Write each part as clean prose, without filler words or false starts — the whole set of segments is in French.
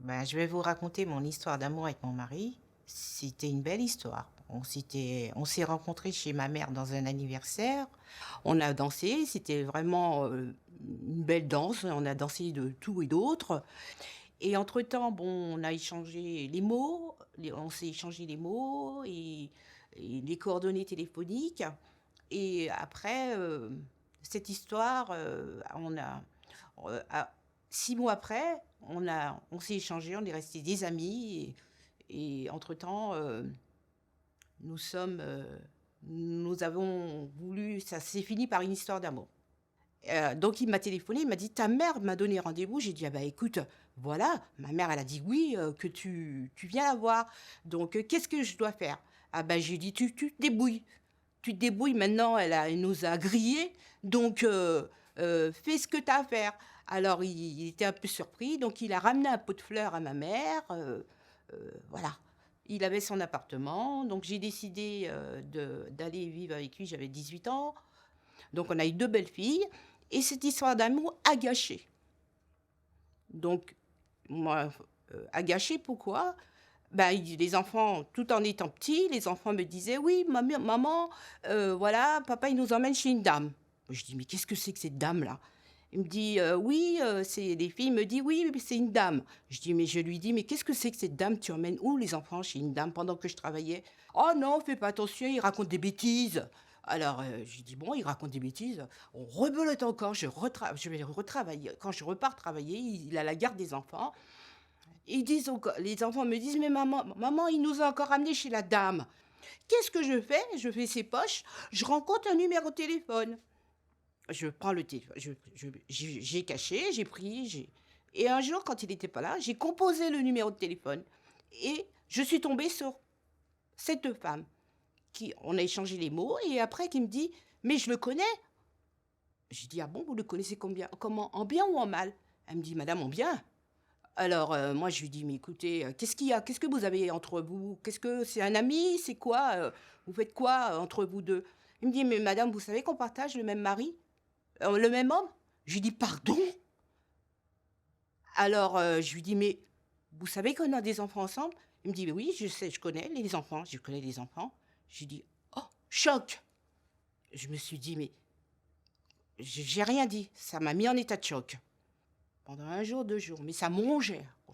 Ben, je vais vous raconter mon histoire d'amour avec mon mari. C'était une belle histoire. On s'est rencontrés chez ma mère dans un anniversaire. On a dansé, c'était vraiment, une belle danse. On a dansé de tout et d'autre et entre-temps, bon, on a échangé les mots, on s'est échangé les mots et les coordonnées téléphoniques et après, cette histoire, on a, à 6 mois après, on s'est échangé, on est restés des amis et entre-temps, nous sommes, nous avons voulu ça s'est fini par une histoire d'amour. Donc il m'a téléphoné, il m'a dit: «Ta mère m'a donné rendez-vous». J'ai dit: «Ah bah écoute, voilà, ma mère elle a dit oui, que tu viens la voir. Donc qu'est-ce que je dois faire?» Ah bah j'ai dit: «Tu te débrouilles. Tu te débrouilles maintenant, elle nous a grillés, donc fais ce que tu as à faire». Alors il était un peu surpris, donc il a ramené un pot de fleurs à ma mère, voilà. Il avait son appartement, donc j'ai décidé, d'aller vivre avec lui, j'avais 18 ans. Donc on a eu 2 belles filles et cette histoire d'amour a gâché. Donc moi, a gâché pourquoi? Ben, les enfants, tout en étant petits, les enfants me disaient: «Oui, maman, voilà, papa, il nous emmène chez une dame». Je dis: «Mais qu'est-ce que c'est que cette dame-là?» Il me dit: «Oui, c'est» les filles me disent: «Oui, mais c'est une dame». Je lui dis: «Mais qu'est-ce que c'est que cette dame? Tu emmènes où les enfants chez une dame pendant que je travaillais?» «Oh non, fais pas attention, il raconte des bêtises». Alors, je lui dis: «Bon, il raconte des bêtises». On rebelote encore, je vais retravailler. Quand je repars travailler, il a la garde des enfants. Ils disent enco Les enfants me disent: «Mais maman, il nous a encore amenés chez la dame». Qu'est-ce que je fais? Je fais ses poches, je rencontre un numéro de téléphone. Je prends le téléphone, j'ai caché, j'ai pris, j'ai et un jour, quand il n'était pas là, j'ai composé le numéro de téléphone et je suis tombée sur cette femme qui on a échangé les mots et après qui me dit: «Mais je le connais». J'ai dit: «Ah bon, vous le connaissez combien comment? En bien ou en mal?» Elle me dit: «Madame, en bien». Alors, moi je lui dis: «Mais écoutez, qu'est-ce qu'il y a? Qu'est-ce que vous avez entre vous? Qu'est-ce que c'est un ami? C'est quoi, vous faites quoi, entre vous 2?» Il me dit: «Mais madame, vous savez qu'on partage le même mari, le même homme?» Je lui dis: «Pardon?» Alors, je lui dis: «Mais vous savez qu'on a des enfants ensemble?» Il me dit: «Oui, je sais, je connais les enfants, je connais les enfants». Je lui dis: «Oh, choc!» Je me suis dit: «Mais» j'ai rien dit, ça m'a mis en état de choc. Pendant un jour, 2 jours, mais ça me rongeait, oh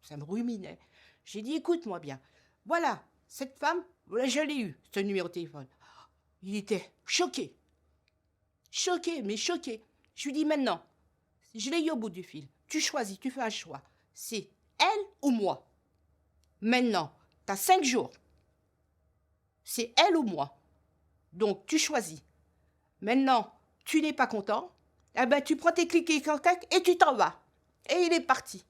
ça me ruminait. J'ai dit: «Écoute-moi bien, voilà, cette femme, voilà, je l'ai eue, ce numéro de téléphone». Il était choqué, choqué, mais choqué. Je lui dis: «Maintenant, je l'ai eu au bout du fil, tu choisis, tu fais un choix, c'est elle ou moi. Maintenant, tu as 5 jours, c'est elle ou moi, donc tu choisis. Maintenant, tu n'es pas content, eh ben, tu prends tes clics et clac et tu t'en vas». Et il est parti.